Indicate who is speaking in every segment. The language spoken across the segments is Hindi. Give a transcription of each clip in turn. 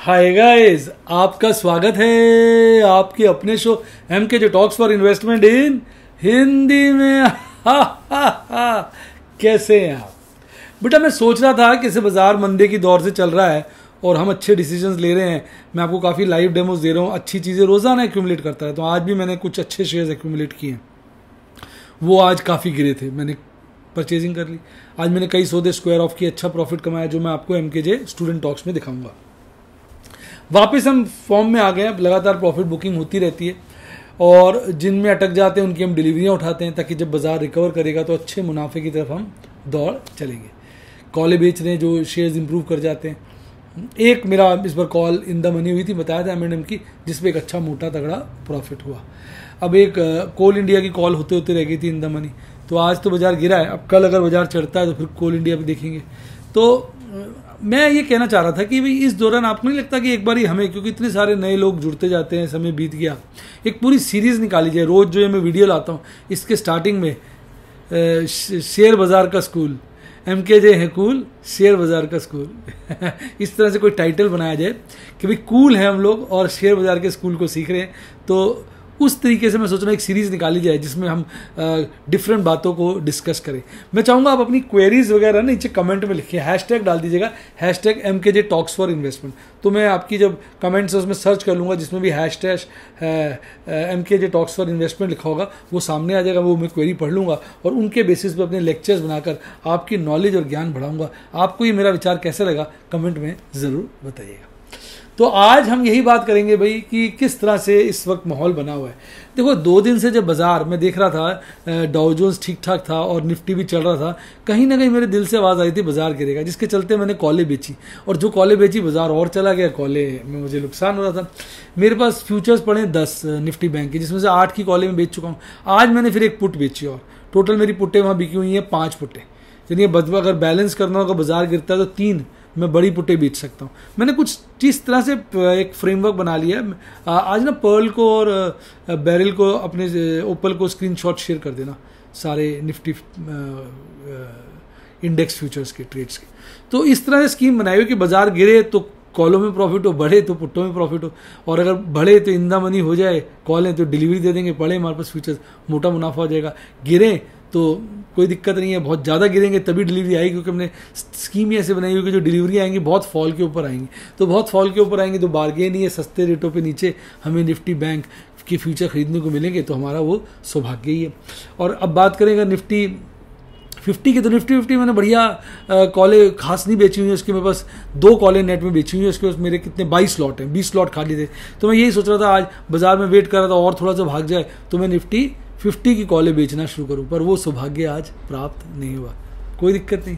Speaker 1: हाय गाइस, आपका स्वागत है आपके अपने show MKJ talks for investment इन हिंदी में। कैसे हैं आप बेटा? मैं सोच रहा था कि इसे बाजार मंदे की दौर से चल रहा है और हम अच्छे डिसीजंस ले रहे हैं। मैं आपको काफ़ी लाइव डेमोज दे रहा हूँ, अच्छी चीज़ें रोज़ाना एक्यूमुलेट करता है। तो आज भी मैंने कुछ अच्छे शेयर्स एक्यूमुलेट किए हैं, वो आज काफ़ी गिरे थे, मैंने परचेजिंग कर ली। आज मैंने कई सौदे स्क्वायर ऑफ की, अच्छा प्रॉफिट कमाया, जो मैं आपको MKJ स्टूडेंट टॉक्स में दिखाऊंगा। वापस हम फॉर्म में आ गए हैं, लगातार प्रॉफिट बुकिंग होती रहती है और जिनमें अटक जाते हैं उनकी हम डिलीवरियां उठाते हैं, ताकि जब बाजार रिकवर करेगा तो अच्छे मुनाफे की तरफ हम दौड़ चलेंगे। कॉलें बेच रहे हैं जो शेयर्स इंप्रूव कर जाते हैं। एक मेरा इस बार कॉल इन द मनी हुई थी, बताया था M&M की, जिसपे एक अच्छा मोटा तगड़ा प्रॉफिट हुआ। अब एक कोल इंडिया की कॉल होते होते रह गई थी इन द मनी। तो आज तो बाजार गिरा है, अब कल अगर बाजार चढ़ता है तो फिर कोल इंडिया भी देखेंगे। तो मैं ये कहना चाह रहा था कि भाई इस दौरान आपको नहीं लगता कि एक बार ही हमें, क्योंकि इतने सारे नए लोग जुड़ते जाते हैं, समय बीत गया, एक पूरी सीरीज़ निकाली जाए। रोज़ जो ये मैं वीडियो लाता हूँ, इसके स्टार्टिंग में शेयर बाज़ार का स्कूल, MKJ है कूल, शेयर बाज़ार का स्कूल इस तरह से कोई टाइटल बनाया जाए कि भाई कूल है हम लोग और शेयर बाज़ार के स्कूल को सीख रहे हैं। तो उस तरीके से मैं सोच रहा हूँ एक सीरीज़ निकाली जाए जिसमें हम डिफरेंट बातों को डिस्कस करें। मैं चाहूँगा आप अपनी क्वेरीज वगैरह नीचे कमेंट में लिखिए, हैशटैग डाल दीजिएगा, hashtag MKJ talks for investment. तो मैं आपकी जब कमेंट्स है उसमें सर्च कर लूँगा, जिसमें भी hashtag MKJ talks for investment लिखा होगा वो सामने आ जाएगा। वो मैं क्वेरी पढ़ लूँगा और उनके बेसिस पे अपने लेक्चर्स बनाकर आपकी नॉलेज और ज्ञान बढ़ाऊँगा। आपको ये मेरा विचार कैसा लगा कमेंट में ज़रूर बताइएगा। तो आज हम यही बात करेंगे भाई कि किस तरह से इस वक्त माहौल बना हुआ है। देखो, 2 दिन से जब बाजार मैं देख रहा था, डाउ जोन्स ठीक ठाक था और निफ्टी भी चल रहा था, कहीं ना कहीं मेरे दिल से आवाज़ आई थी बाजार गिरेगा, जिसके चलते मैंने कॉलें बेची और जो कॉलें बेची बाजार और चला गया, कॉलें में मुझे नुकसान हो रहा था। मेरे पास फ्यूचर्स पड़े 10 निफ्टी बैंक की, जिसमें से 8 की कॉलें में बेच चुका हूँ। आज मैंने फिर एक पुट बेची और टोटल मेरी पुट्टें वहाँ बिकी हुई हैं 5 पुट्टें। यानी अगर बैलेंस करना होगा, बाजार गिरता है तो 3 मैं बड़ी पुट्टे बेच सकता हूँ। मैंने कुछ इस तरह से एक फ्रेमवर्क बना लिया है। आज ना पर्ल को और बैरल को, अपने ओपल को स्क्रीनशॉट शेयर कर देना सारे निफ्टी इंडेक्स फ्यूचर्स के ट्रेड्स के। तो इस तरह से स्कीम बनाई हुई कि बाजार गिरे तो कॉलों में प्रॉफिट हो, बढ़े तो पुट्टों में प्रॉफिट हो, और अगर बढ़े तो इंदा मनी हो जाए, कॉलें तो डिलीवरी दे देंगे, पड़े हमारे पास फ्यूचर्स, मोटा मुनाफा हो जाएगा। गिरे तो कोई दिक्कत नहीं है, बहुत ज़्यादा गिरेंगे तभी डिलीवरी आएगी, क्योंकि हमने स्कीम ही ऐसे बनाई हुई कि जो डिलीवरी आएंगी बहुत फॉल के ऊपर आएंगी। तो बहुत फॉल के ऊपर आएंगे तो बार्गेन ही है, सस्ते रेटों पे नीचे हमें निफ्टी बैंक के फ्यूचर खरीदने को मिलेंगे, तो हमारा वो सौभाग्य ही है। और अब बात करेंगे निफ्टी 50 की, तो निफ्टी 50 मैंने बढ़िया कॉलें खास नहीं बेची हुई है। उसके मेरे पास 2 कॉलें नेट में बेची हुई है। उसके पास मेरे कितने 22 स्लॉट हैं, 20 स्लॉट खाली थे। तो मैं यही सोच रहा था आज बाजार में वेट कर रहा था और थोड़ा सा भाग जाए तो मैं निफ्टी 50 की कॉलें बेचना शुरू करूं, पर वो सौभाग्य आज प्राप्त नहीं हुआ। कोई दिक्कत नहीं,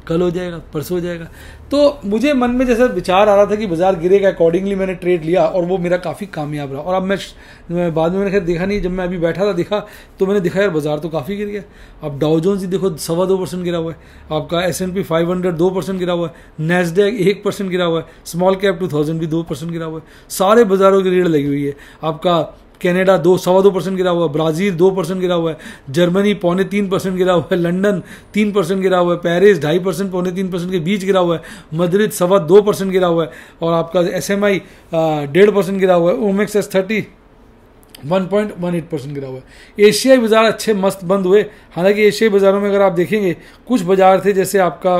Speaker 1: कल हो जाएगा, परसों हो जाएगा। तो मुझे मन में जैसा विचार आ रहा था कि बाजार गिरेगा, अकॉर्डिंगली मैंने ट्रेड लिया और वो मेरा काफ़ी कामयाब रहा। और अब मैं बाद में मैंने खैर देखा नहीं, जब मैं अभी बैठा था देखा तो मैंने देखा यार बाजार तो काफ़ी गिर गया। अब डाउ जोन्स ही देखो 2.25% गिरा हुआ है, आपका S&P 500 2% गिरा हुआ है, नैस्डैक 1% गिरा हुआ है, स्मॉल कैप 2000 भी 2% गिरा हुआ है। सारे बाजारों की रीढ़ लगी हुई है। आपका कनाडा 2.25% गिरा हुआ है, ब्राज़ील 2% गिरा हुआ है, जर्मनी 2.25% गिरा हुआ है, लंदन 3% गिरा हुआ है, पेरिस 2.5% 2.25% के बीच गिरा हुआ है, मद्रिद 2.25% गिरा हुआ है, और आपका SMI 1.5% गिरा हुआ है, ओमेक्स S30 1.18% गिरा हुआ है। एशियाई बाजार अच्छे मस्त बंद हुए। हालांकि एशियाई बाज़ारों में अगर आप देखेंगे कुछ बाजार थे, जैसे आपका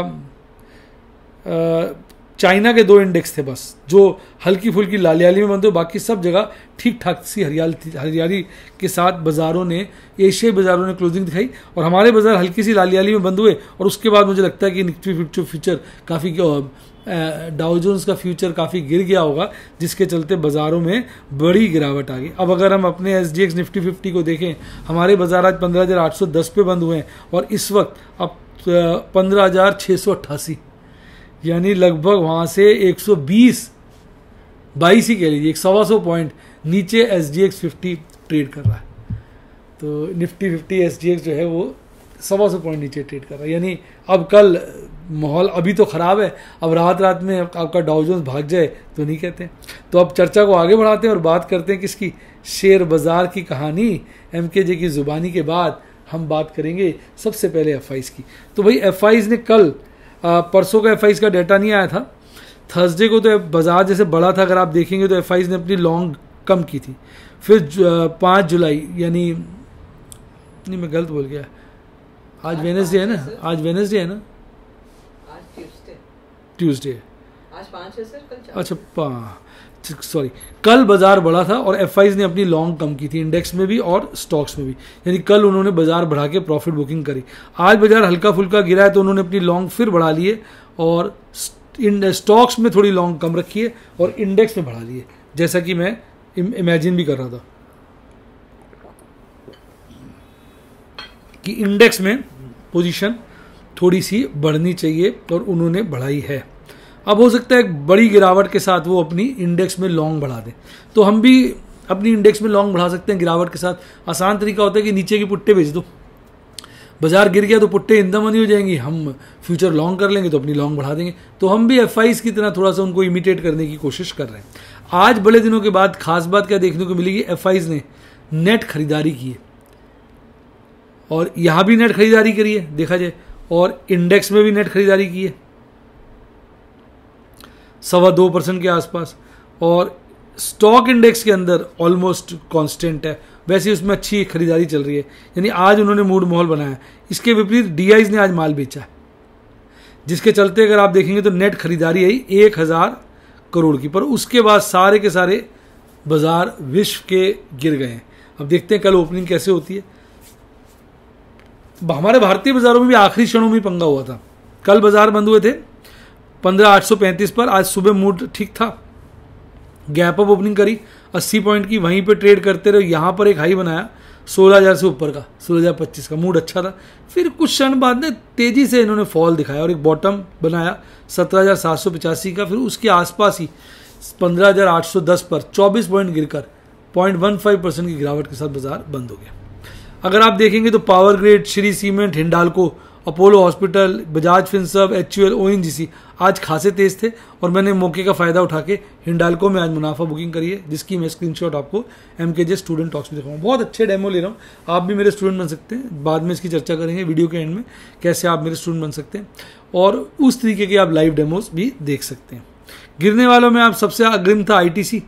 Speaker 1: चाइना के 2 इंडेक्स थे बस जो हल्की फुल्की लालियाली में बंद हुए, बाकी सब जगह ठीक ठाक सी हरियाली के साथ बाज़ारों ने, एशियाई बाज़ारों ने क्लोजिंग दिखाई, और हमारे बाज़ार हल्की सी लालियाली में बंद हुए। और उसके बाद मुझे लगता है कि निफ्टी फ्यूचर काफ़ी, डाउ जोन्स का फ्यूचर काफ़ी गिर गया होगा, जिसके चलते बाज़ारों में बड़ी गिरावट आ गई। अब अगर हम अपने SGX निफ्टी 50 को देखें, हमारे बाज़ार आज 15,810 पे बंद हुए हैं और इस वक्त अब 15,688, यानी लगभग वहाँ से 122 ही कह लीजिए, 125 पॉइंट नीचे SGX 50 ट्रेड कर रहा है। तो निफ्टी 50 SGX जो है वो 125 पॉइंट नीचे ट्रेड कर रहा है। यानी अब कल माहौल अभी तो ख़राब है, अब रात में आपका डाउ जोन्स भाग जाए तो नहीं कहते। तो अब चर्चा को आगे बढ़ाते हैं और बात करते हैं किसकी, शेयर बाज़ार की कहानी। MKJ की ज़ुबानी के बाद हम बात करेंगे सबसे पहले FIs की। तो भाई FIs ने कल, परसों का FIs का डाटा नहीं आया था, थर्सडे को तो बाजार जैसे बढ़ा था, अगर आप देखेंगे तो एफआईज ने अपनी लॉन्ग कम की थी। फिर 5 जुलाई यानी नहीं, मैं गलत बोल गया, आज वेडनेसडे है ना, आज वेडनेसडे है ना,
Speaker 2: आज
Speaker 1: ट्यूसडे
Speaker 2: आज 5 है सर, कल 4।
Speaker 1: अच्छा सॉरी, कल बाजार बढ़ा था और एफआईज ने अपनी लॉन्ग कम की थी, इंडेक्स में भी और स्टॉक्स में भी, यानी कल उन्होंने बाजार बढ़ा के प्रॉफिट बुकिंग करी। आज बाजार हल्का फुल्का गिरा है तो उन्होंने अपनी लॉन्ग फिर बढ़ा लिए और स्टॉक्स में थोड़ी लॉन्ग कम रखी है और इंडेक्स में बढ़ा लिए, जैसा कि मैं इमेजिन भी कर रहा था कि इंडेक्स में पोजीशन थोड़ी सी बढ़नी चाहिए और उन्होंने बढ़ाई है। अब हो सकता है एक बड़ी गिरावट के साथ वो अपनी इंडेक्स में लॉन्ग बढ़ा दें, तो हम भी अपनी इंडेक्स में लॉन्ग बढ़ा सकते हैं गिरावट के साथ। आसान तरीका होता है कि नीचे की पुट्टे बेच दो, बाजार गिर गया तो पुट्टे इन द मनी हो जाएंगी, हम फ्यूचर लॉन्ग कर लेंगे तो अपनी लॉन्ग बढ़ा देंगे। तो हम भी एफआईज की तरह थोड़ा सा उनको इमिटेट करने की कोशिश कर रहे हैं। आज बड़े दिनों के बाद खास बात क्या देखने को मिलेगी, एफआईज ने नेट खरीदारी की है और यहां भी नेट खरीदारी करी है देखा जाए, और इंडेक्स में भी नेट खरीदारी की है 2.25% के आसपास, और स्टॉक इंडेक्स के अंदर ऑलमोस्ट कांस्टेंट है, वैसे उसमें अच्छी खरीदारी चल रही है, यानी आज उन्होंने मूड माहौल बनाया। इसके विपरीत डीआईज ने आज माल बेचा है, जिसके चलते अगर आप देखेंगे तो नेट खरीदारी आई 1000 करोड़ की, पर उसके बाद सारे के सारे बाजार विश्व के गिर गए हैं। अब देखते हैं कल ओपनिंग कैसे होती है। हमारे भारतीय बाजारों में भी आखिरी क्षणों में पंगा हुआ था। कल बाजार बंद हुए थे 15,835 पर, आज सुबह मूड ठीक था, गैप अप ओपनिंग करी 80 पॉइंट की, वहीं पे ट्रेड करते रहे। यहां पर एक हाई बनाया 16,000 से ऊपर का, 16,025 का, मूड अच्छा था। फिर कुछ क्षण बाद में तेजी से इन्होंने फॉल दिखाया और एक बॉटम बनाया 17,785 का, फिर उसके आसपास ही 15,810 पर 24 पॉइंट गिरकर 0.15% की गिरावट के साथ बाजार बंद हो गया। अगर आप देखेंगे तो power grid, Shri cement, Hindalco, Apollo hospital, Bajaj Finserv, HUL, ONGC आज खासे तेज थे और मैंने मौके का फायदा उठा के हिंडाल्को में आज मुनाफा बुकिंग करी है, जिसकी मैं स्क्रीनशॉट आपको एमकेजे स्टूडेंट टॉक्स में दिखाऊंगा। बहुत अच्छे डेमो ले रहा हूँ, आप भी मेरे स्टूडेंट बन सकते हैं। बाद में इसकी चर्चा करेंगे वीडियो के एंड में, कैसे आप मेरे स्टूडेंट बन सकते हैं और उस तरीके के आप लाइव डेमोज भी देख सकते हैं। गिरने वालों में आप सबसे अग्रिम था आईटीसी,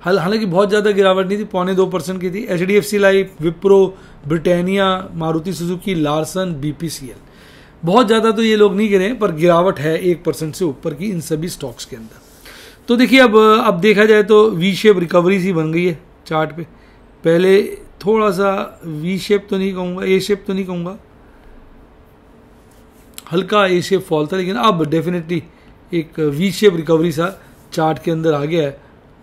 Speaker 1: हालांकि बहुत ज़्यादा गिरावट नहीं थी, 0.25% की थी। HDFC life, Wipro, Britannia, Maruti Suzuki, Larsen, BPCL, बहुत ज़्यादा तो ये लोग नहीं गिरे, पर गिरावट है 1% से ऊपर की इन सभी स्टॉक्स के अंदर। तो देखिए अब देखा जाए तो वी शेप रिकवरी सी बन गई है चार्ट पे। पहले थोड़ा सा वी शेप तो नहीं कहूँगा, ए शेप तो नहीं कहूँगा, हल्का ए शेप फॉल था, लेकिन अब डेफिनेटली एक वी शेप रिकवरी सा चार्ट के अंदर आ गया है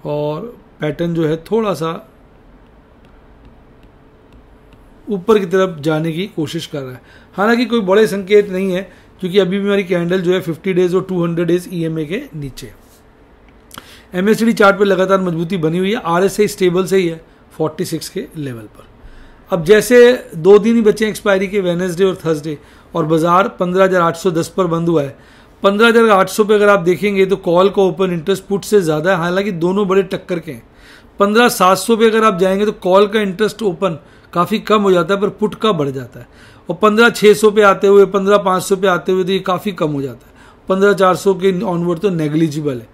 Speaker 1: और पैटर्न जो है थोड़ा सा ऊपर की तरफ जाने की कोशिश कर रहा है। हालांकि कोई बड़े संकेत नहीं है, क्योंकि अभी भी हमारी कैंडल जो है 50 डेज और 200 डेज ईएमए के नीचे। एमएससीडी चार्ट पे लगातार मजबूती बनी हुई है, आरएसआई स्टेबल से ही है 46 के लेवल पर। अब जैसे 2 दिन ही बचे एक्सपायरी के, वेडनेसडे और थर्सडे, और बाजार 15,810 पर बंद हुआ है। 15,800 पे अगर आप देखेंगे तो कॉल का ओपन इंटरेस्ट पुट से ज़्यादा है, हालांकि दोनों बड़े टक्कर के हैं। 15,700 पे अगर आप जाएंगे तो कॉल का इंटरेस्ट ओपन काफ़ी कम हो जाता है, पर पुट का बढ़ जाता है, और 15,600 पे आते हुए 15,500 पे आते हुए तो ये काफ़ी कम हो जाता है। 15,400 के ऑनवर्ड तो नेग्लिजिबल है।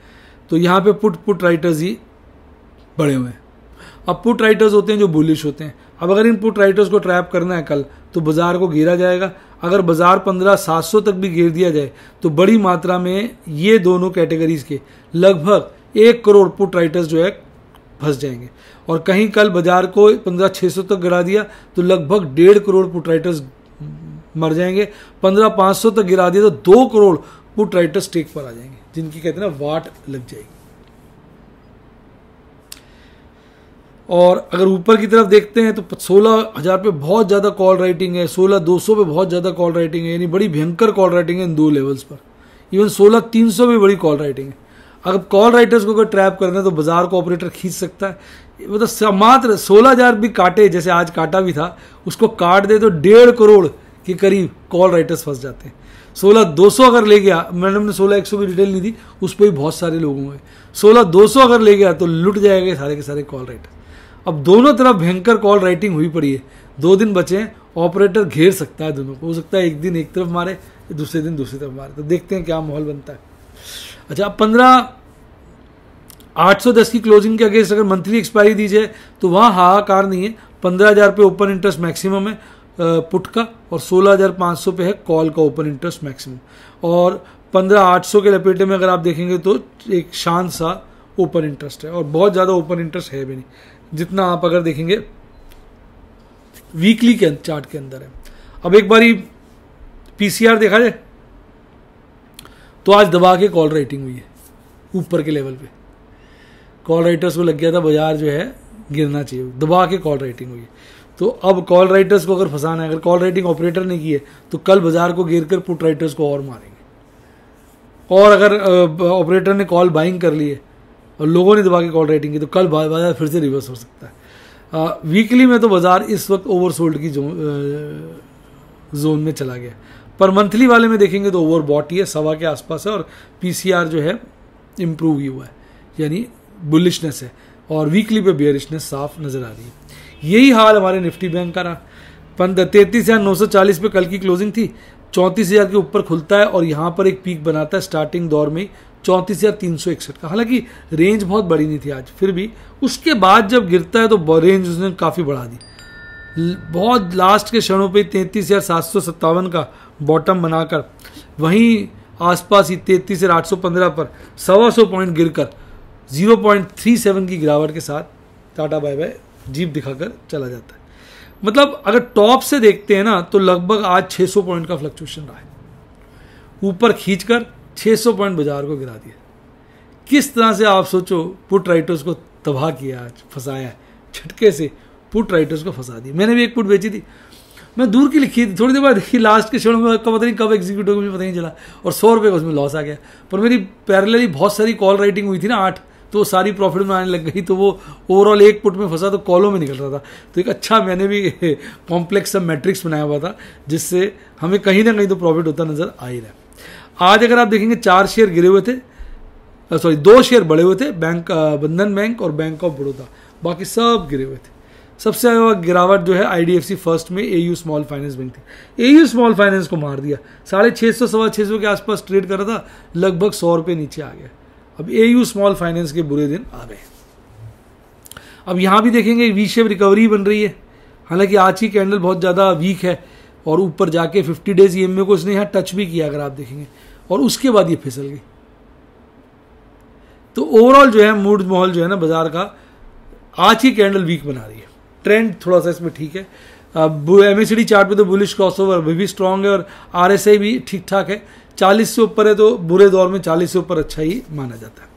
Speaker 1: तो यहाँ पे पुट राइटर्स ही बड़े हुए हैं। अब पुट राइटर्स होते हैं जो बुलिश होते हैं। अब अगर इन पुट राइटर्स को ट्रैप करना है कल, तो बाजार को गिरा जाएगा। अगर बाजार 15,700 तक भी गिर दिया जाए तो बड़ी मात्रा में ये दोनों कैटेगरीज के लगभग 1 करोड़ पुट राइटर्स जो है फंस जाएंगे, और कहीं कल बाजार को 15,600 तक गिरा दिया तो लगभग 1.5 करोड़ पुट राइटर्स मर जाएंगे। 15,500 तक गिरा दिया तो 2 करोड़ पुट राइटर्स टेक पर आ जाएंगे, जिनकी कहते हैं ना वाट लग जाएगी। और अगर ऊपर की तरफ देखते हैं तो 16,000 पे बहुत ज़्यादा कॉल राइटिंग है, 16,200 पे बहुत ज़्यादा कॉल राइटिंग है, यानी बड़ी भयंकर कॉल राइटिंग है इन 2 लेवल्स पर। इवन 16,300 में बड़ी कॉल राइटिंग है। अगर कॉल राइटर्स को अगर ट्रैप करना है तो बाजार को ऑपरेटर खींच सकता है। मतलब मात्र 16,000 भी काटे, जैसे आज काटा भी था, उसको काट दे तो 1.5 करोड़ के करीब कॉल राइटर्स फंस जाते हैं। 16,200 अगर ले गया, मैडम ने 16,100 की डिटेल नहीं दी, उस पर भी बहुत सारे लोग होंगे। 16,200 अगर ले गया तो लुट जाएंगे सारे के सारे कॉल राइटर। अब दोनों तरफ भयंकर कॉल राइटिंग हुई पड़ी है, 2 दिन बचे हैं, ऑपरेटर घेर सकता है दोनों को। हो सकता है एक दिन एक तरफ मारे, दूसरे दिन दूसरी तरफ मारे। तो देखते हैं क्या माहौल बनता है। अच्छा, 15,810 की क्लोजिंग के अगेंस्ट अगर मंथली एक्सपायरी दी जाए तो वहाँ हाहाकार नहीं है। 15,000 पे ओपन इंटरेस्ट मैक्सिमम है पुट का, और 16,500 पे है कॉल का ओपन इंटरेस्ट मैक्सिमम, और 15,800 के लपेटे में अगर आप देखेंगे तो एक शांत सा ओपन इंटरेस्ट है, और बहुत ज़्यादा ओपन इंटरेस्ट है भी नहीं, जितना आप अगर देखेंगे वीकली के चार्ट के अंदर है। अब एक बारी पीसीआर देखा जाए तो आज दबा के कॉल राइटिंग हुई है ऊपर के लेवल पे। कॉल राइटर्स को लग गया था बाजार जो है गिरना चाहिए, दबा के कॉल राइटिंग हुई है। तो अब कॉल राइटर्स को अगर फंसाना है, अगर कॉल राइटिंग ऑपरेटर ने की है तो कल बाजार को गिर कर पुट राइटर्स को और मारेंगे, और अगर ऑपरेटर ने कॉल बाइंग कर ली है और लोगों ने दबा के कॉल राइटिंग की तो कल बाजार फिर से रिवर्स हो सकता है। वीकली में तो बाजार इस वक्त ओवरसोल्ड की जोन में चला गया, पर मंथली वाले में देखेंगे तो ओवरबॉट ही है, 1.25 के आसपास है, और पीसीआर जो है इम्प्रूव ही हुआ है, यानी बुलिशनेस है, और वीकली पे बेयरिशनेस साफ नजर आ रही है। यही हाल हमारे निफ्टी बैंक का रहा। 33,940 पे कल की क्लोजिंग थी, 34,000 के ऊपर खुलता है और यहाँ पर एक पीक बनाता है स्टार्टिंग दौर में 34,361 का। हालांकि रेंज बहुत बड़ी नहीं थी आज, फिर भी उसके बाद जब गिरता है तो रेंज उसने काफ़ी बढ़ा दी, बहुत लास्ट के क्षणों पे 33,757 का बॉटम बनाकर वहीं आसपास ही 33,815 पर 125 पॉइंट गिरकर 0.37 की गिरावट के साथ टाटा बाय बाय जीप दिखाकर चला जाता है। मतलब अगर टॉप से देखते हैं ना तो लगभग आज 600 पॉइंट का फ्लक्चुएशन रहा है, ऊपर खींचकर 600 पॉइंट बाजार को गिरा दिया। किस तरह से आप सोचो पुट राइटर्स को तबाह किया, आज फंसाया है, झटके से पुट राइटर्स को फंसा दिया। मैंने भी एक पुट बेची थी, मैं दूर की लिखी थी, थोड़ी देर बाद देखी लास्ट के क्षण में पता नहीं कब एग्जीक्यूट हो, मुझे पता नहीं चला, और 100 रुपये का उसमें लॉस आ गया। पर मेरी पैरेलली बहुत सारी कॉल राइटिंग हुई थी ना 8, तो सारी प्रॉफिट में आने लग गई, तो वो ओवरऑल एक पुट में फंसा तो कॉलों में निकल रहा था। तो एक अच्छा मैंने भी कॉम्प्लेक्स सा मैट्रिक्स बनाया हुआ था जिससे हमें कहीं ना कहीं तो प्रॉफिट होता नजर आ ही रहा है। आज अगर आप देखेंगे 4 शेयर गिरे हुए थे, 2 शेयर बढ़े हुए थे, बैंक बंधन बैंक और बैंक ऑफ बड़ौदा, बाकी सब गिरे हुए थे। सबसे ज्यादा गिरावट जो है आईडीएफसी फर्स्ट में एयू स्मॉल फाइनेंस बैंक थी। एयू स्मॉल फाइनेंस को मार दिया, 650 625 के आसपास ट्रेड कर रहा था, लगभग 100 रुपये नीचे आ गया। अब एयू स्मॉल फाइनेंस के बुरे दिन आ गए। अब यहां भी देखेंगे वी शेप रिकवरी बन रही है, हालांकि आज की कैंडल बहुत ज्यादा वीक है और ऊपर जाके 50 डेज ईएमए को इसने यहां टच भी किया अगर आप देखेंगे, और उसके बाद ये फिसल गई। तो ओवरऑल जो है मूड माहौल जो है ना बाजार का आज की कैंडल वीक बना रही है। ट्रेंड थोड़ा सा इसमें ठीक है। एमएसीडी चार्ट पे तो बुलिश क्रॉसओवर अभी भी स्ट्रांग है और आरएसआई भी ठीक ठाक है, 40 से ऊपर है, तो बुरे दौर में 40 से ऊपर अच्छा ही माना जाता है।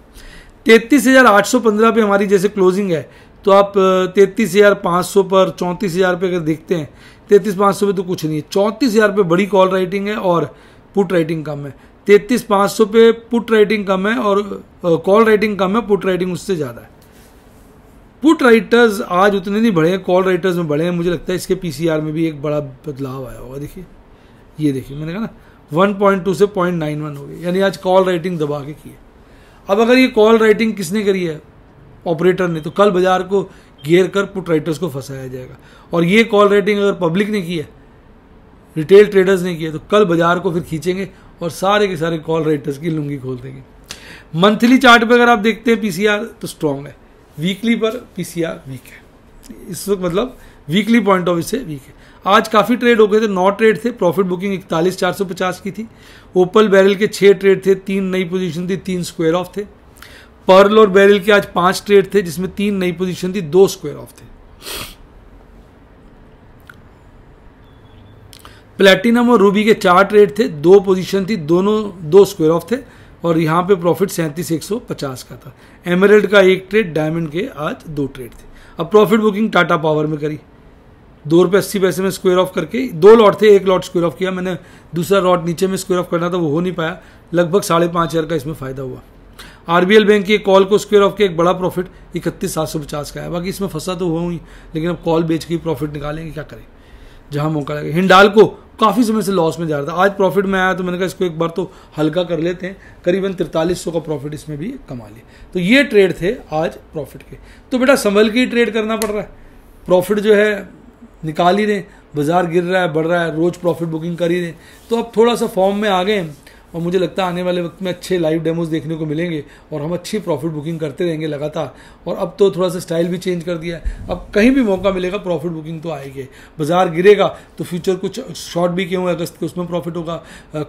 Speaker 1: 33,815 पे हमारी जैसे क्लोजिंग है, तो आप 33,500 पर 34,000 पे अगर देखते हैं, 33,500 पे तो कुछ नहीं है, 34,000 पे बड़ी कॉल राइटिंग है और पुट राइटिंग कम है। 33,500 पे पुट राइटिंग कम है और कॉल राइटिंग कम है, पुट राइटिंग उससे ज़्यादा है। पुट राइटर्स आज उतने नहीं बढ़े हैं, कॉल राइटर्स में बढ़े हैं। मुझे लगता है इसके पीसीआर में भी एक बड़ा बदलाव आया होगा। देखिए, ये देखिए, मैंने कहा ना 1.2 से 0.91 हो गई, यानी आज कॉल राइटिंग दबा के की है। अब अगर ये कॉल राइटिंग किसने करी है, ऑपरेटर ने, तो कल बाजार को घेर कर पुट राइटर्स को फंसाया जाएगा। और ये कॉल राइटिंग अगर पब्लिक ने की है, रिटेल ट्रेडर्स ने की है, तो कल बाजार को फिर खींचेंगे और सारे के सारे कॉल राइटर्स की लुंगी खोल देंगे। मंथली चार्ट पे अगर आप देखते हैं पीसीआर तो स्ट्रांग है, वीकली पर पीसीआर वीक है इस वक्त, मतलब वीकली पॉइंट ऑफ व्यू से वीक है। आज काफ़ी ट्रेड हो गए थे, 9 ट्रेड थे, प्रॉफिट बुकिंग 41,450 की थी। ओपल बैरल के 6 ट्रेड थे, 3 नई पोजीशन थी, 3 स्क्वायर ऑफ थे। पर्ल और बैरल के आज 5 ट्रेड थे जिसमें 3 नई पोजीशन थी, 2 स्क्वायर ऑफ थे। प्लेटिनम और रूबी के 4 ट्रेड थे, 2 पोजीशन थी, दोनों 2 स्क्वायर ऑफ थे और यहाँ पे प्रॉफिट 37,150 का था। एमरल्ड का 1 ट्रेड, डायमंड के आज 2 ट्रेड थे। अब प्रॉफिट बुकिंग टाटा पावर में करी, ₹2.80 में स्क्वायर ऑफ करके 2 लॉट थे, 1 लॉट स्क्वायर ऑफ किया मैंने, दूसरा लॉट नीचे में स्क्वायर ऑफ करना था, वो हो नहीं पाया, लगभग 5,500 का इसमें फायदा हुआ। आरबीएल बैंक की कॉल को स्क्वायर ऑफ के एक बड़ा प्रॉफिट 31,750 का है। बाकी इसमें फंसा तो हुआ ही, लेकिन अब कॉल बेच के प्रॉफिट निकालेंगे, क्या करें जहां मौका लगे। हिंडाल को काफ़ी समय से लॉस में जा रहा था, आज प्रॉफिट में आया तो मैंने कहा इसको एक बार तो हल्का कर लेते हैं, करीबन 4300 का प्रॉफिट इसमें भी कमा लिया। तो ये ट्रेड थे आज प्रॉफिट के। तो बेटा संभल के ही ट्रेड करना पड़ रहा है, प्रॉफिट जो है निकाल ही रहे, बाजार गिर रहा है बढ़ रहा है, रोज प्रॉफिट बुकिंग कर ही रहे, तो अब थोड़ा सा फॉर्म में आ गए और मुझे लगता है आने वाले वक्त में अच्छे लाइव डेमोज देखने को मिलेंगे और हम अच्छी प्रॉफिट बुकिंग करते रहेंगे लगातार। और अब तो थोड़ा सा स्टाइल भी चेंज कर दिया है, अब कहीं भी मौका मिलेगा प्रॉफिट बुकिंग तो आएगी। बाजार गिरेगा तो फ्यूचर कुछ शॉर्ट भी किए हुए अगस्त के, उसमें प्रॉफिट होगा,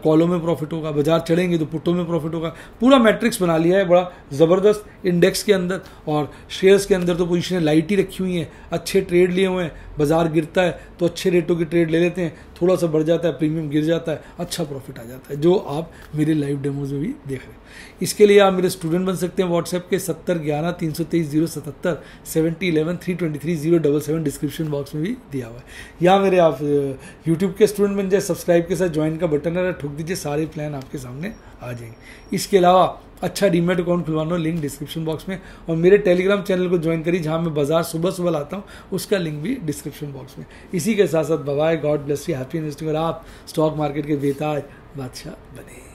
Speaker 1: कॉलों में प्रॉफिट होगा, बाजार चढ़ेंगे तो पुट्टों में प्रॉफिट होगा। पूरा मैट्रिक्स बना लिया है बड़ा ज़बरदस्त इंडेक्स के अंदर, और शेयर्स के अंदर तो पोजीशनें लाइट ही रखी हुई हैं, अच्छे ट्रेड लिए हुए हैं। बाजार गिरता है तो अच्छे रेटों की ट्रेड ले लेते हैं, थोड़ा सा बढ़ जाता है, प्रीमियम गिर जाता है, अच्छा प्रॉफिट आ जाता है, जो आप मेरे लाइव डेमोज में भी देख रहे हैं। इसके लिए आप मेरे स्टूडेंट बन सकते हैं व्हाट्सएप के 7011-323-077 7011-323-077 डिस्क्रिप्शन बॉक्स में भी दिया हुआ है। या मेरे आप यूट्यूब के स्टूडेंट बन जाए, सब्सक्राइब के साथ ज्वाइन का बटन है, ठुक दीजिए, सारे प्लान आपके सामने आ जाएंगे। इसके अलावा अच्छा डीमेट अकाउंट खुलवाना, लिंक डिस्क्रिप्शन बॉक्स में, और मेरे टेलीग्राम चैनल को ज्वाइन करिए जहां मैं बाजार सुबह सुबह लाता हूं, उसका लिंक भी डिस्क्रिप्शन बॉक्स में। इसी के साथ साथ bye, God bless you, happy investing, और आप स्टॉक मार्केट के बेताज बादशाह बने।